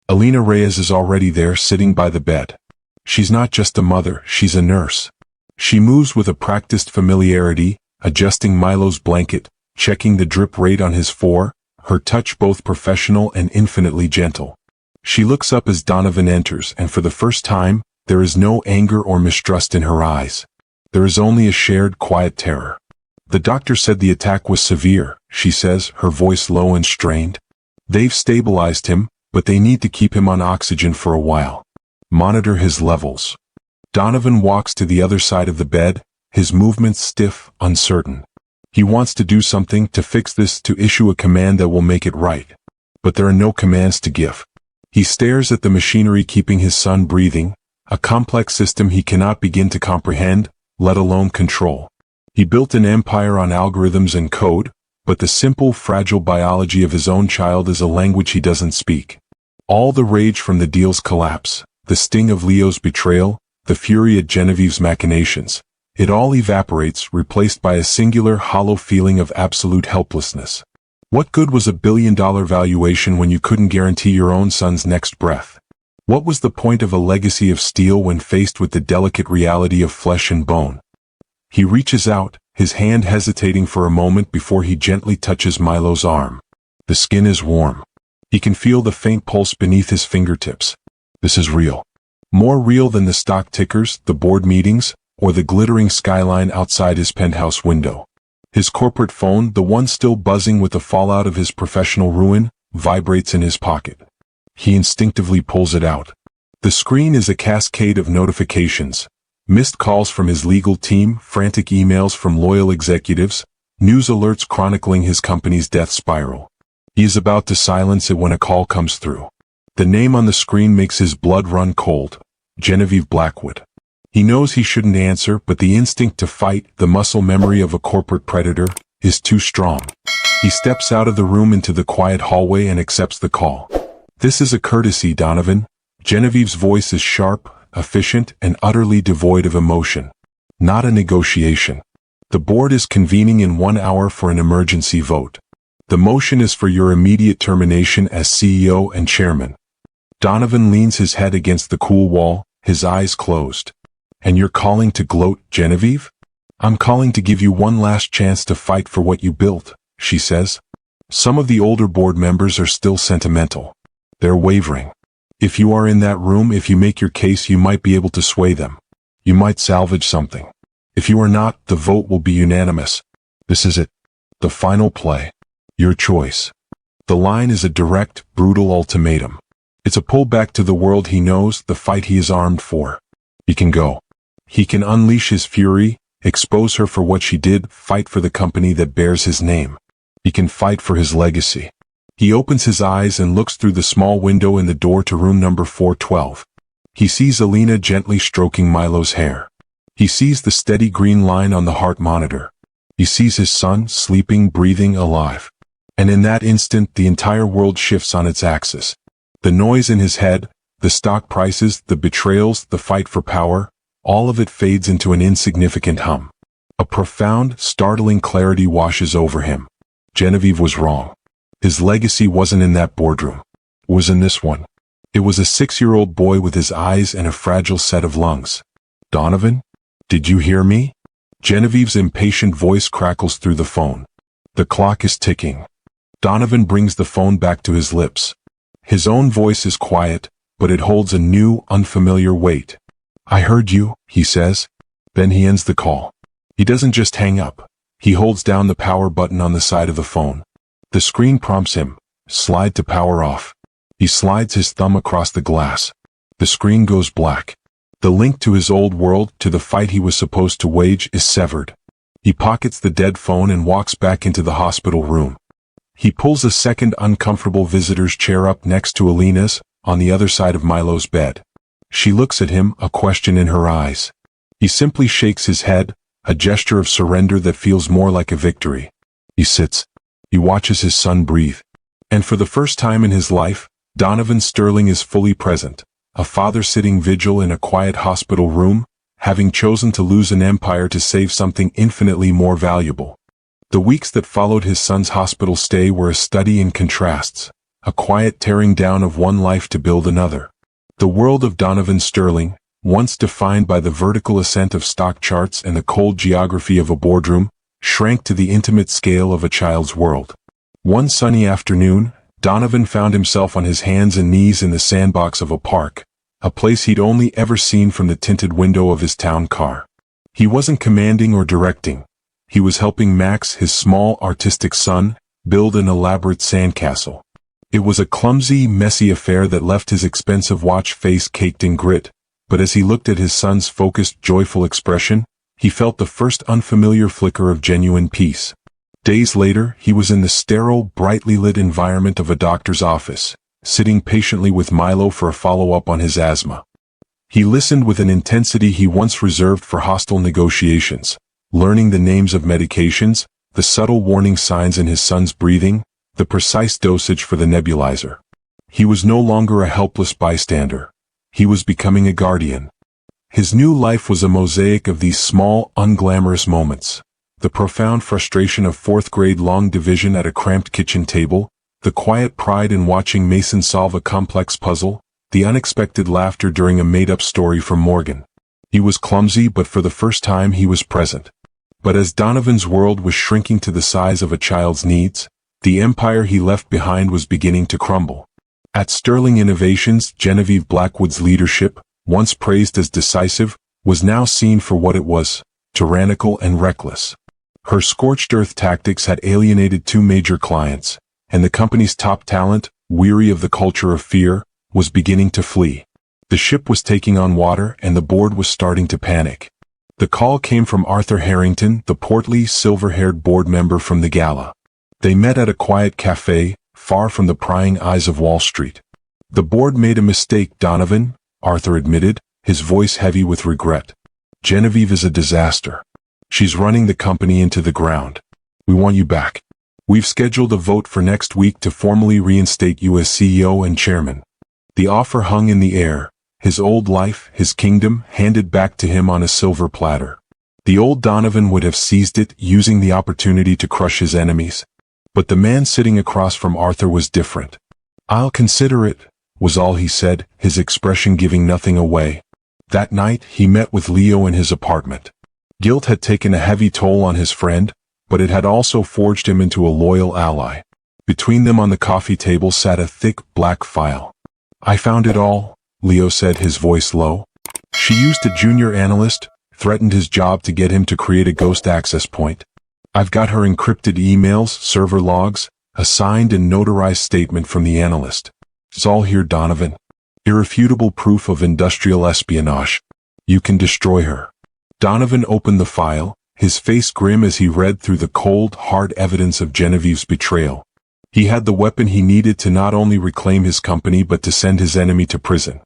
Alina Reyes is already there, sitting by the bed. She's not just a mother, she's a nurse. She moves with a practiced familiarity, adjusting Milo's blanket, checking the drip rate on his fore, her touch both professional and infinitely gentle. She looks up as Donovan enters, and for the first time, there is no anger or mistrust in her eyes. There is only a shared, quiet terror. The doctor said the attack was severe, she says, her voice low and strained. They've stabilized him, but they need to keep him on oxygen for a while. Monitor his levels. Donovan walks to the other side of the bed, his movements stiff, uncertain. He wants to do something, to fix this, to issue a command that will make it right. But there are no commands to give. He stares at the machinery keeping his son breathing, a complex system he cannot begin to comprehend, let alone control. He built an empire on algorithms and code, but the simple, fragile biology of his own child is a language he doesn't speak. All the rage from the deal's collapse, the sting of Leo's betrayal, the fury at Genevieve's machinations, it all evaporates, replaced by a singular, hollow feeling of absolute helplessness. What good was $1 billion valuation when you couldn't guarantee your own son's next breath? What was the point of a legacy of steel when faced with the delicate reality of flesh and bone? He reaches out, his hand hesitating for a moment before he gently touches Milo's arm. The skin is warm. He can feel the faint pulse beneath his fingertips. This is real. More real than the stock tickers, the board meetings, or the glittering skyline outside his penthouse window. His corporate phone, the one still buzzing with the fallout of his professional ruin, vibrates in his pocket. He instinctively pulls it out. The screen is a cascade of notifications. Missed calls from his legal team, frantic emails from loyal executives, news alerts chronicling his company's death spiral. He is about to silence it when a call comes through. The name on the screen makes his blood run cold. Genevieve Blackwood. He knows he shouldn't answer, but the instinct to fight, the muscle memory of a corporate predator, is too strong. He steps out of the room into the quiet hallway and accepts the call. This is a courtesy, Donovan. Genevieve's voice is sharp, efficient, and utterly devoid of emotion. Not a negotiation. The board is convening in 1 hour for an emergency vote. The motion is for your immediate termination as CEO and chairman. Donovan leans his head against the cool wall, his eyes closed. And you're calling to gloat, Genevieve? I'm calling to give you one last chance to fight for what you built, she says. Some of the older board members are still sentimental. They're wavering. If you are in that room, if you make your case, you might be able to sway them. You might salvage something. If you are not, the vote will be unanimous. This is it. The final play. Your choice. The line is a direct, brutal ultimatum. It's a pullback to the world he knows, the fight he is armed for. He can go. He can unleash his fury, expose her for what she did, fight for the company that bears his name. He can fight for his legacy. He opens his eyes and looks through the small window in the door to room number 412. He sees Alina gently stroking Milo's hair. He sees the steady green line on the heart monitor. He sees his son, sleeping, breathing, alive. And in that instant, the entire world shifts on its axis. The noise in his head, the stock prices, the betrayals, the fight for power, all of it fades into an insignificant hum. A profound, startling clarity washes over him. Genevieve was wrong. His legacy wasn't in that boardroom. It was in this one. It was a 6-year-old boy with his eyes and a fragile set of lungs. "Donovan? Did you hear me?" Genevieve's impatient voice crackles through the phone. The clock is ticking. Donovan brings the phone back to his lips. His own voice is quiet, but it holds a new, unfamiliar weight. "I heard you," he says. Then he ends the call. He doesn't just hang up. He holds down the power button on the side of the phone. The screen prompts him, "Slide to power off." He slides his thumb across the glass. The screen goes black. The link to his old world, to the fight he was supposed to wage, is severed. He pockets the dead phone and walks back into the hospital room. He pulls a second uncomfortable visitor's chair up next to Alina's, on the other side of Milo's bed. She looks at him, a question in her eyes. He simply shakes his head, a gesture of surrender that feels more like a victory. He sits. He watches his son breathe. And for the first time in his life, Donovan Sterling is fully present, a father sitting vigil in a quiet hospital room, having chosen to lose an empire to save something infinitely more valuable. The weeks that followed his son's hospital stay were a study in contrasts, a quiet tearing down of one life to build another. The world of Donovan Sterling, once defined by the vertical ascent of stock charts and the cold geography of a boardroom, shrank to the intimate scale of a child's world. One sunny afternoon, Donovan found himself on his hands and knees in the sandbox of a park, a place he'd only ever seen from the tinted window of his town car. He wasn't commanding or directing. He was helping Max, his small artistic son, build an elaborate sandcastle. It was a clumsy, messy affair that left his expensive watch face caked in grit, but as he looked at his son's focused, joyful expression, he felt the first unfamiliar flicker of genuine peace. Days later, he was in the sterile, brightly lit environment of a doctor's office, sitting patiently with Milo for a follow-up on his asthma. He listened with an intensity he once reserved for hostile negotiations, learning the names of medications, the subtle warning signs in his son's breathing, the precise dosage for the nebulizer. He was no longer a helpless bystander. He was becoming a guardian. His new life was a mosaic of these small, unglamorous moments. The profound frustration of fourth-grade long division at a cramped kitchen table, the quiet pride in watching Mason solve a complex puzzle, the unexpected laughter during a made-up story from Morgan. He was clumsy, but for the first time he was present. But as Donovan's world was shrinking to the size of a child's needs, the empire he left behind was beginning to crumble. At Sterling Innovations, Genevieve Blackwood's leadership, once praised as decisive, was now seen for what it was, tyrannical and reckless. Her scorched earth tactics had alienated 2 major clients, and the company's top talent, weary of the culture of fear, was beginning to flee. The ship was taking on water and the board was starting to panic. The call came from Arthur Harrington, the portly, silver-haired board member from the gala. They met at a quiet cafe, far from the prying eyes of Wall Street. "The board made a mistake, Donovan," Arthur admitted, his voice heavy with regret. "Genevieve is a disaster. She's running the company into the ground. We want you back. We've scheduled a vote for next week to formally reinstate you as CEO and chairman." The offer hung in the air, his old life, his kingdom, handed back to him on a silver platter. The old Donovan would have seized it, using the opportunity to crush his enemies. But the man sitting across from Arthur was different. "I'll consider it," was all he said, his expression giving nothing away. That night, he met with Leo in his apartment. Guilt had taken a heavy toll on his friend, but it had also forged him into a loyal ally. Between them on the coffee table sat a thick, black file. "I found it all," Leo said, his voice low. "She used a junior analyst, threatened his job to get him to create a ghost access point. I've got her encrypted emails, server logs, a signed and notarized statement from the analyst. It's all here, Donovan. Irrefutable proof of industrial espionage. You can destroy her." Donovan opened the file, his face grim as he read through the cold, hard evidence of Genevieve's betrayal. He had the weapon he needed to not only reclaim his company but to send his enemy to prison.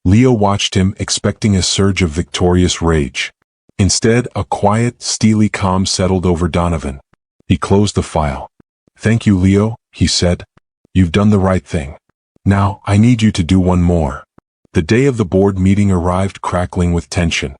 Leo watched him, expecting a surge of victorious rage. Instead, a quiet, steely calm settled over Donovan. He closed the file. "Thank you, Leo," he said. "You've done the right thing. Now, I need you to do one more." The day of the board meeting arrived crackling with tension.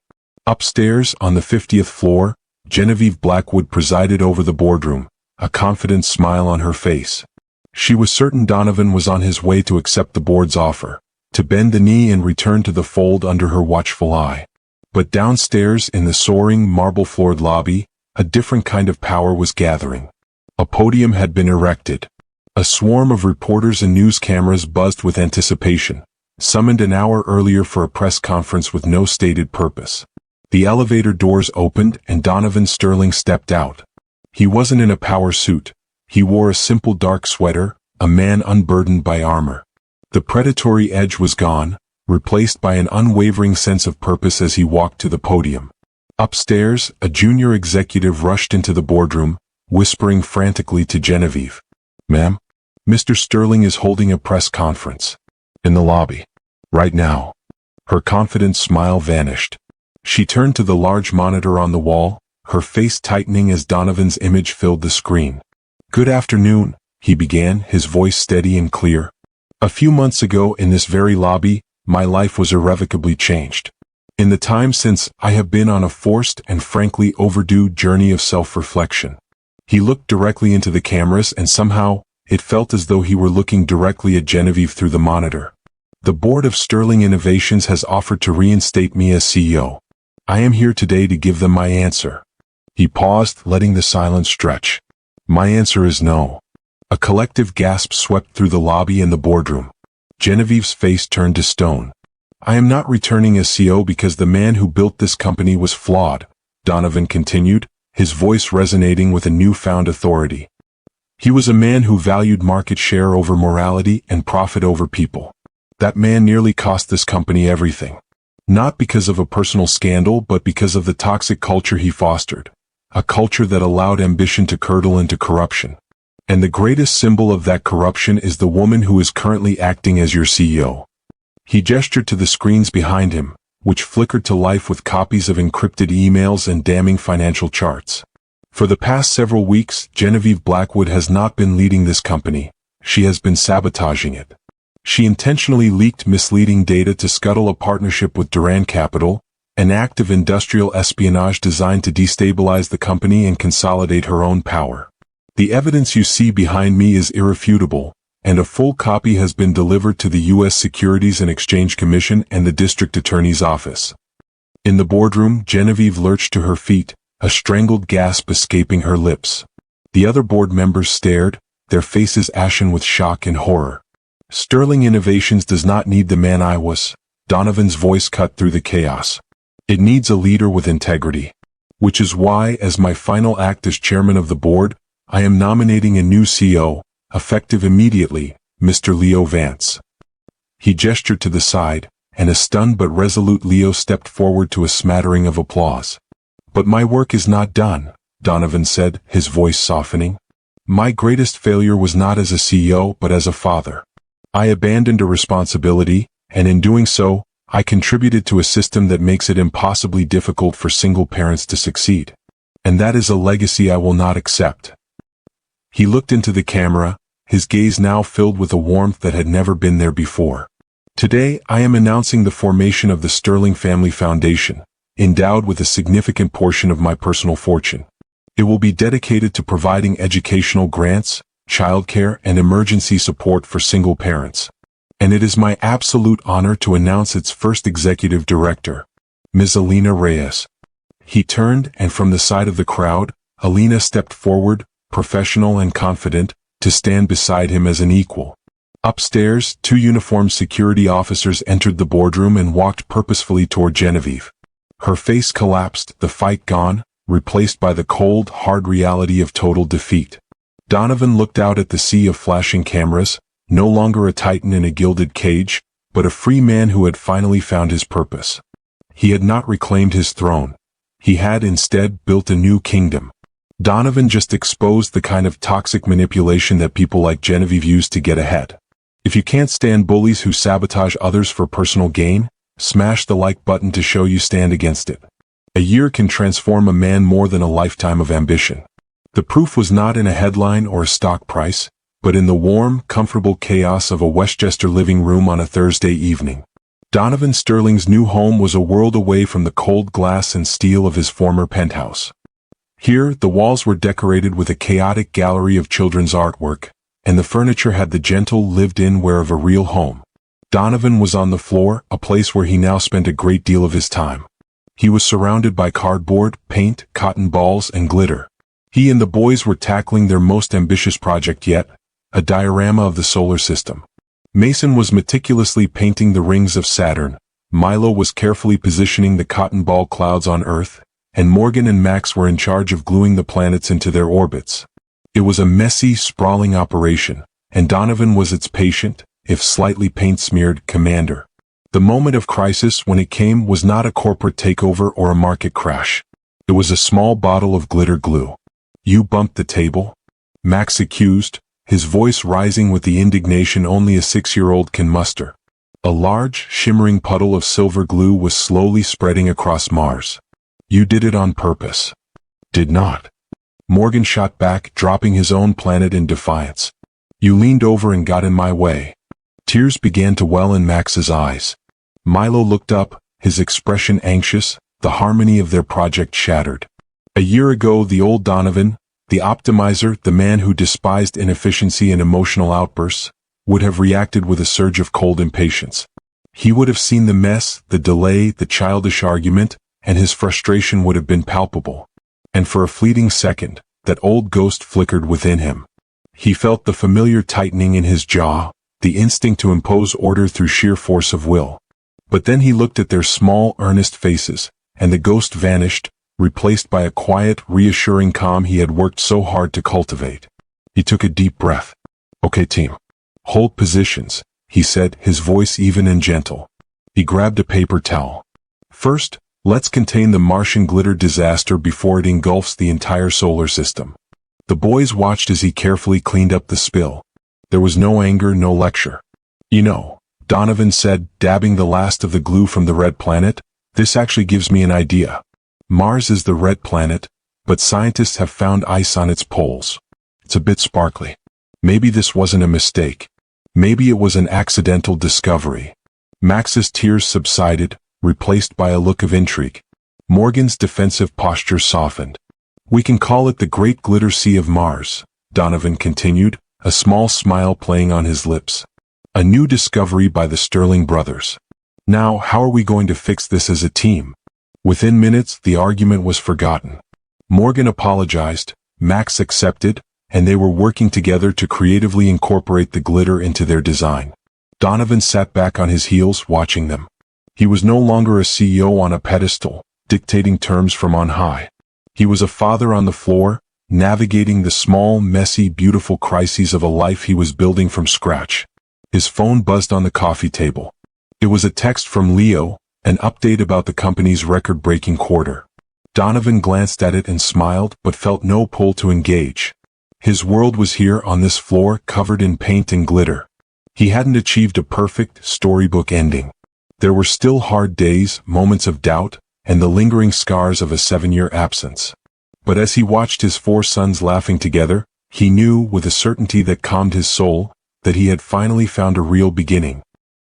Upstairs, on the 50th floor, Genevieve Blackwood presided over the boardroom, a confident smile on her face. She was certain Donovan was on his way to accept the board's offer, to bend the knee and return to the fold under her watchful eye. But downstairs in the soaring, marble-floored lobby, a different kind of power was gathering. A podium had been erected. A swarm of reporters and news cameras buzzed with anticipation, summoned an hour earlier for a press conference with no stated purpose. The elevator doors opened and Donovan Sterling stepped out. He wasn't in a power suit. He wore a simple dark sweater, a man unburdened by armor. The predatory edge was gone, replaced by an unwavering sense of purpose as he walked to the podium. Upstairs, a junior executive rushed into the boardroom, whispering frantically to Genevieve. "Ma'am, Mr. Sterling is holding a press conference. In the lobby. Right now." Her confident smile vanished. She turned to the large monitor on the wall, her face tightening as Donovan's image filled the screen. "Good afternoon," he began, his voice steady and clear. "A few months ago in this very lobby, my life was irrevocably changed. In the time since, I have been on a forced and frankly overdue journey of self-reflection." He looked directly into the cameras and somehow, it felt as though he were looking directly at Genevieve through the monitor. "The board of Sterling Innovations has offered to reinstate me as CEO. I am here today to give them my answer." He paused, letting the silence stretch. "My answer is no." A collective gasp swept through the lobby and the boardroom. Genevieve's face turned to stone. "I am not returning as CEO because the man who built this company was flawed," Donovan continued, his voice resonating with a newfound authority. "He was a man who valued market share over morality and profit over people. That man nearly cost this company everything. Not because of a personal scandal but because of the toxic culture he fostered. A culture that allowed ambition to curdle into corruption. And the greatest symbol of that corruption is the woman who is currently acting as your CEO." He gestured to the screens behind him, which flickered to life with copies of encrypted emails and damning financial charts. "For the past several weeks, Genevieve Blackwood has not been leading this company. She has been sabotaging it. She intentionally leaked misleading data to scuttle a partnership with Duran Capital, an act of industrial espionage designed to destabilize the company and consolidate her own power. The evidence you see behind me is irrefutable, and a full copy has been delivered to the U.S. Securities and Exchange Commission and the District Attorney's Office." In the boardroom, Genevieve lurched to her feet, a strangled gasp escaping her lips. The other board members stared, their faces ashen with shock and horror. "Sterling Innovations does not need the man I was," Donovan's voice cut through the chaos. "It needs a leader with integrity. Which is why, as my final act as chairman of the board, I am nominating a new CEO, effective immediately, Mr. Leo Vance." He gestured to the side, and a stunned but resolute Leo stepped forward to a smattering of applause. "But my work is not done," Donovan said, his voice softening. "My greatest failure was not as a CEO but as a father. I abandoned a responsibility, and in doing so, I contributed to a system that makes it impossibly difficult for single parents to succeed. And that is a legacy I will not accept." He looked into the camera, his gaze now filled with a warmth that had never been there before. "Today, I am announcing the formation of the Sterling Family Foundation, endowed with a significant portion of my personal fortune. It will be dedicated to providing educational grants, childcare, and emergency support for single parents. And it is my absolute honor to announce its first executive director, Ms. Alina Reyes." He turned, and from the side of the crowd, Alina stepped forward, professional and confident, to stand beside him as an equal. Upstairs, 2 uniformed security officers entered the boardroom and walked purposefully toward Genevieve. Her face collapsed, the fight gone, replaced by the cold, hard reality of total defeat. Donovan looked out at the sea of flashing cameras, no longer a titan in a gilded cage, but a free man who had finally found his purpose. He had not reclaimed his throne. He had instead built a new kingdom. Donovan just exposed the kind of toxic manipulation that people like Genevieve use to get ahead. If you can't stand bullies who sabotage others for personal gain, smash the like button to show you stand against it. A year can transform a man more than a lifetime of ambition. The proof was not in a headline or a stock price, but in the warm, comfortable chaos of a Westchester living room on a Thursday evening. Donovan Sterling's new home was a world away from the cold glass and steel of his former penthouse. Here, the walls were decorated with a chaotic gallery of children's artwork, and the furniture had the gentle, lived-in wear of a real home. Donovan was on the floor, a place where he now spent a great deal of his time. He was surrounded by cardboard, paint, cotton balls, and glitter. He and the boys were tackling their most ambitious project yet, a diorama of the solar system. Mason was meticulously painting the rings of Saturn, Milo was carefully positioning the cotton ball clouds on Earth, and Morgan and Max were in charge of gluing the planets into their orbits. It was a messy, sprawling operation, and Donovan was its patient, if slightly paint-smeared, commander. The moment of crisis, when it came, was not a corporate takeover or a market crash. It was a small bottle of glitter glue. "You bumped the table?" Max accused, his voice rising with the indignation only a 6-year-old can muster. A large, shimmering puddle of silver glue was slowly spreading across Mars. "You did it on purpose." "Did not." Morgan shot back, dropping his own planet in defiance. "You leaned over and got in my way." Tears began to well in Max's eyes. Milo looked up, his expression anxious, the harmony of their project shattered. A year ago, the old Donovan, the optimizer, the man who despised inefficiency and emotional outbursts, would have reacted with a surge of cold impatience. He would have seen the mess, the delay, the childish argument, and his frustration would have been palpable. And for a fleeting second, that old ghost flickered within him. He felt the familiar tightening in his jaw, the instinct to impose order through sheer force of will. But then he looked at their small, earnest faces, and the ghost vanished, replaced by a quiet, reassuring calm he had worked so hard to cultivate. He took a deep breath. "Okay, team. Hold positions," he said, his voice even and gentle. He grabbed a paper towel. "First, let's contain the Martian glitter disaster before it engulfs the entire solar system." The boys watched as he carefully cleaned up the spill. There was no anger, no lecture. "You know," Donovan said, dabbing the last of the glue from the red planet, "this actually gives me an idea. Mars is the red planet, but scientists have found ice on its poles. It's a bit sparkly. Maybe this wasn't a mistake. Maybe it was an accidental discovery." Max's tears subsided, replaced by a look of intrigue. Morgan's defensive posture softened. "We can call it the Great Glitter Sea of Mars," Donovan continued, a small smile playing on his lips. "A new discovery by the Sterling brothers. Now, how are we going to fix this as a team?" Within minutes, the argument was forgotten. Morgan apologized, Max accepted, and they were working together to creatively incorporate the glitter into their design. Donovan sat back on his heels, watching them. He was no longer a CEO on a pedestal, dictating terms from on high. He was a father on the floor, navigating the small, messy, beautiful crises of a life he was building from scratch. His phone buzzed on the coffee table. It was a text from Leo, an update about the company's record-breaking quarter. Donovan glanced at it and smiled, but felt no pull to engage. His world was here on this floor, covered in paint and glitter. He hadn't achieved a perfect, storybook ending. There were still hard days, moments of doubt, and the lingering scars of a 7-year absence. But as he watched his 4 sons laughing together, he knew, with a certainty that calmed his soul, that he had finally found a real beginning.